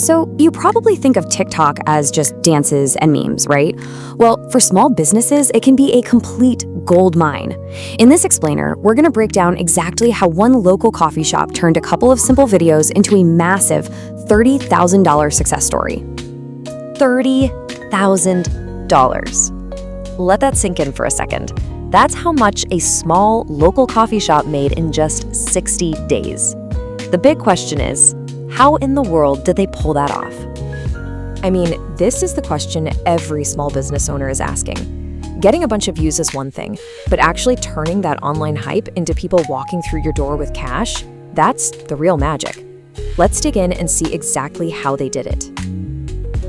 So you probably think of TikTok as just dances and memes, right? Well, for small businesses, it can be a complete gold mine. In this explainer, we're going to break down exactly how one local coffee shop turned a couple of simple videos into a massive $30,000 success story. $30,000. Let that sink in for a second. That's how much a small local coffee shop made in just 60 days. The big question is, how in the world did they pull that off? I mean, this is the question every small business owner is asking. Getting a bunch of views is one thing, but actually turning that online hype into people walking through your door with cash, that's the real magic. Let's dig in and see exactly how they did it.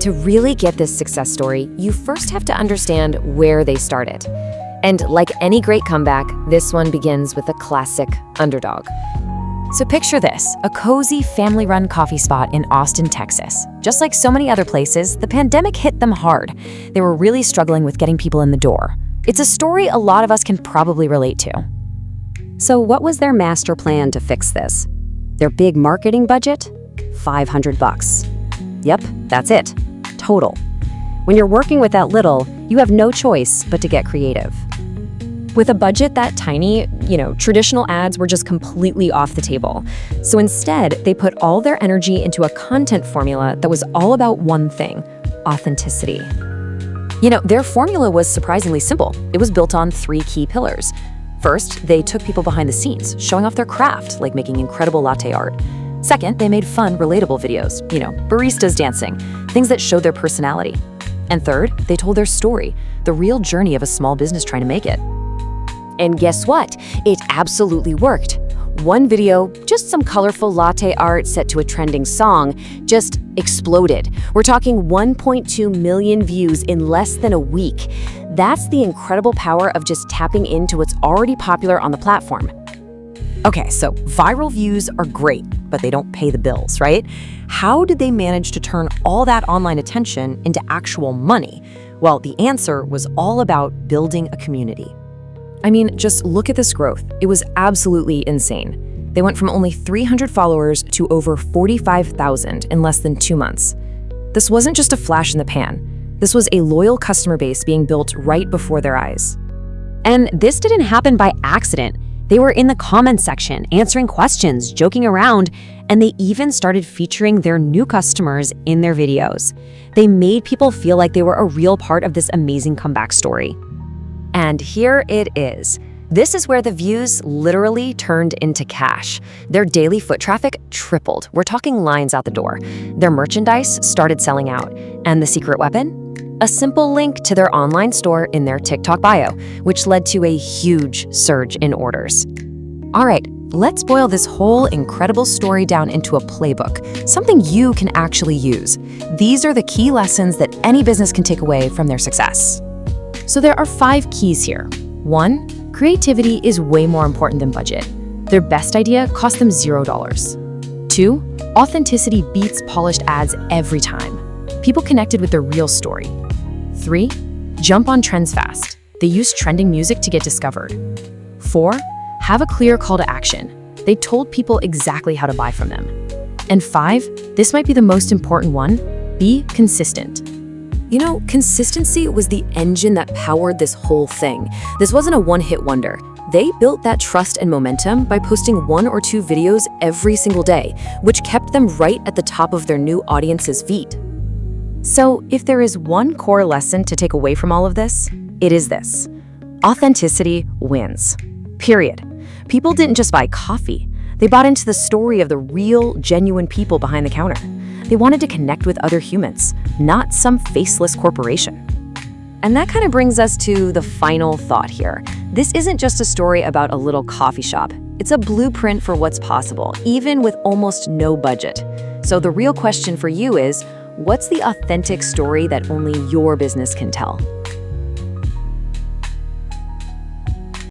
To really get this success story, you first have to understand where they started. And like any great comeback, this one begins with a classic underdog. So picture this, a cozy family-run coffee spot in Austin, Texas. Just like so many other places, the pandemic hit them hard. They were really struggling with getting people in the door. It's a story a lot of us can probably relate to. So what was their master plan to fix this? Their big marketing budget? $500. Yep, that's it. Total. When you're working with that little, you have no choice but to get creative. With a budget that tiny, traditional ads were just completely off the table. So instead, they put all their energy into a content formula that was all about one thing: authenticity. Their formula was surprisingly simple. It was built on 3 key pillars. First, they took people behind the scenes, showing off their craft, like making incredible latte art. Second, they made fun, relatable videos, baristas dancing, things that showed their personality. And third, they told their story, the real journey of a small business trying to make it. And guess what? It absolutely worked. One video, just some colorful latte art set to a trending song, just exploded. We're talking 1.2 million views in less than a week. That's the incredible power of just tapping into what's already popular on the platform. Okay, so viral views are great, but they don't pay the bills, right? How did they manage to turn all that online attention into actual money? Well, the answer was all about building a community. I mean, just look at this growth. It was absolutely insane. They went from only 300 followers to over 45,000 in less than 2 months. This wasn't just a flash in the pan. This was a loyal customer base being built right before their eyes. And this didn't happen by accident. They were in the comments section, answering questions, joking around, and they even started featuring their new customers in their videos. They made people feel like they were a real part of this amazing comeback story. And here it is. This is where the views literally turned into cash. Their daily foot traffic tripled. We're talking lines out the door. Their merchandise started selling out. And the secret weapon? A simple link to their online store in their TikTok bio, which led to a huge surge in orders. All right, let's boil this whole incredible story down into a playbook, something you can actually use. These are the key lessons that any business can take away from their success. So there are 5 keys here. 1, creativity is way more important than budget. Their best idea cost them $0. 2, authenticity beats polished ads every time. People connected with their real story. 3, jump on trends fast. They use trending music to get discovered. 4, have a clear call to action. They told people exactly how to buy from them. And 5, this might be the most important one, be consistent. Consistency was the engine that powered this whole thing. This wasn't a one-hit wonder. They built that trust and momentum by posting 1 or 2 videos every single day, which kept them right at the top of their new audience's feed. So if there is one core lesson to take away from all of this, it is this: authenticity wins. Period. People didn't just buy coffee. They bought into the story of the real, genuine people behind the counter. They wanted to connect with other humans, not some faceless corporation. And that kind of brings us to the final thought here. This isn't just a story about a little coffee shop. It's a blueprint for what's possible, even with almost no budget. So the real question for you is, what's the authentic story that only your business can tell?